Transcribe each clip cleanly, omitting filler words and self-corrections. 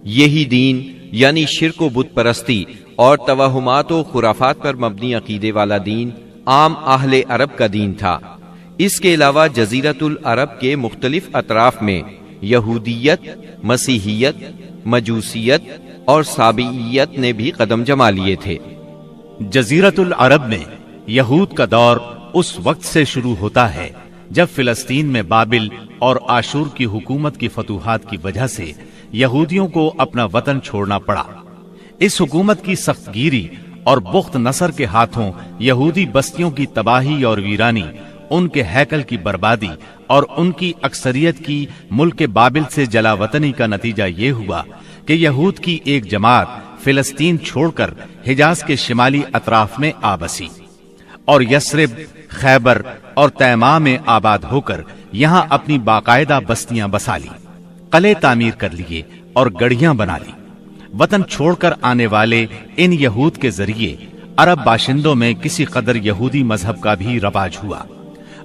یہی دین یعنی شرک و بت پرستی اور توہمات و خرافات پر مبنی عقیدے والا دین عام اہل عرب کا دین تھا۔ اس کے علاوہ جزیرۃ العرب کے مختلف اطراف میں یہودیت، مسیحیت، مجوسیت اور سابعیت نے بھی قدم جما لیے تھے۔ جزیرۃ العرب میں یہود کا دور اس وقت سے شروع ہوتا ہے جب فلسطین میں بابل اور آشور کی حکومت کی فتوحات کی وجہ سے یہودیوں کو اپنا وطن چھوڑنا پڑا۔ اس حکومت کی سخت گیری اور بخت نصر کے ہاتھوں یہودی بستیوں کی تباہی اور ویرانی، ان کے ہیکل کی بربادی اور ان کی اکثریت کی ملک بابل سے جلا وطنی کا نتیجہ یہ ہوا کہ یہود کی ایک جماعت فلسطین چھوڑ کر حجاز کے شمالی اطراف میں آ بسی اور یثرب، خیبر اور تیماء میں آباد ہو کر یہاں اپنی باقاعدہ بستیاں بسا لی، قلعے تعمیر کر لیے اور گڑھیاں بنا لی۔ وطن چھوڑ کر آنے والے ان یہود کے ذریعے عرب باشندوں میں کسی قدر یہودی مذہب کا بھی رواج ہوا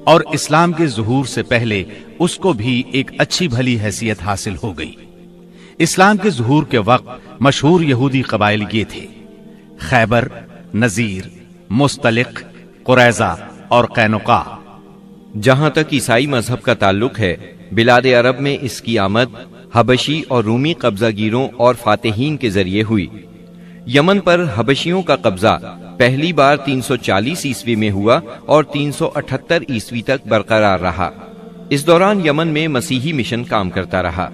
اور اسلام کے ظہور سے پہلے اس کو بھی ایک اچھی بھلی حیثیت حاصل ہو گئی۔ اسلام کے ظہور کے وقت مشہور یہودی قبائل یہ تھے: خیبر، نذیر، مستلق، قریظہ اور قینقاع۔ جہاں تک عیسائی مذہب کا تعلق ہے، بلاد عرب میں اس کی آمد حبشی اور رومی قبضہ گیروں اور فاتحین کے ذریعے ہوئی۔ یمن پر حبشیوں کا قبضہ پہلی بار 340 عیسوی میں ہوا اور 378 عیسوی تک برقرار رہا۔ اس دوران یمن میں مسیحی مشن کام کرتا رہا۔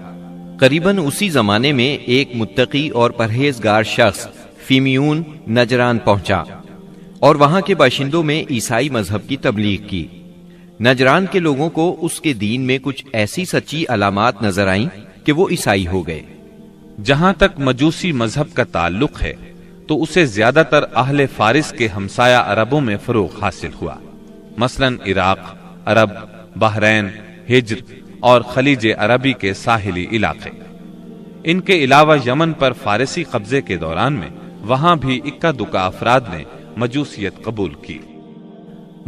قریباً اسی زمانے میں ایک متقی اور پرہیزگار شخص فیمیون نجران پہنچا اور وہاں کے باشندوں میں عیسائی مذہب کی تبلیغ کی۔ نجران کے لوگوں کو اس کے دین میں کچھ ایسی سچی علامات نظر آئیں کہ وہ عیسائی ہو گئے۔ جہاں تک مجوسی مذہب کا تعلق ہے تو اسے زیادہ تر اہل فارس کے ہمسایہ عربوں میں فروغ حاصل ہوا، مثلاً عراق، عرب، بحرین، ہجر اور خلیج عربی کے ساحلی علاقے۔ ان کے علاوہ یمن پر فارسی قبضے کے دوران میں وہاں بھی اکا دکا افراد نے مجوسیت قبول کی۔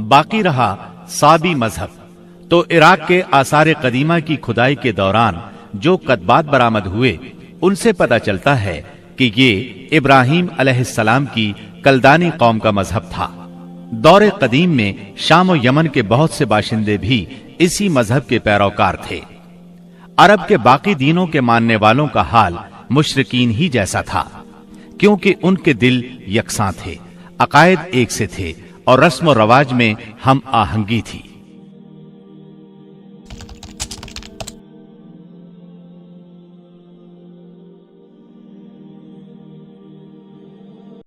باقی رہا صابی مذہب، تو عراق کے آثار قدیمہ کی کھدائی کے دوران جو کتبات برآمد ہوئے ان سے پتہ چلتا ہے کہ یہ ابراہیم علیہ السلام کی کلدانی قوم کا مذہب تھا۔ دور قدیم میں شام و یمن کے بہت سے باشندے بھی اسی مذہب کے پیروکار تھے۔ عرب کے باقی دینوں کے ماننے والوں کا حال مشرکین ہی جیسا تھا، کیونکہ ان کے دل یکساں تھے، عقائد ایک سے تھے اور رسم و رواج میں ہم آہنگی تھی۔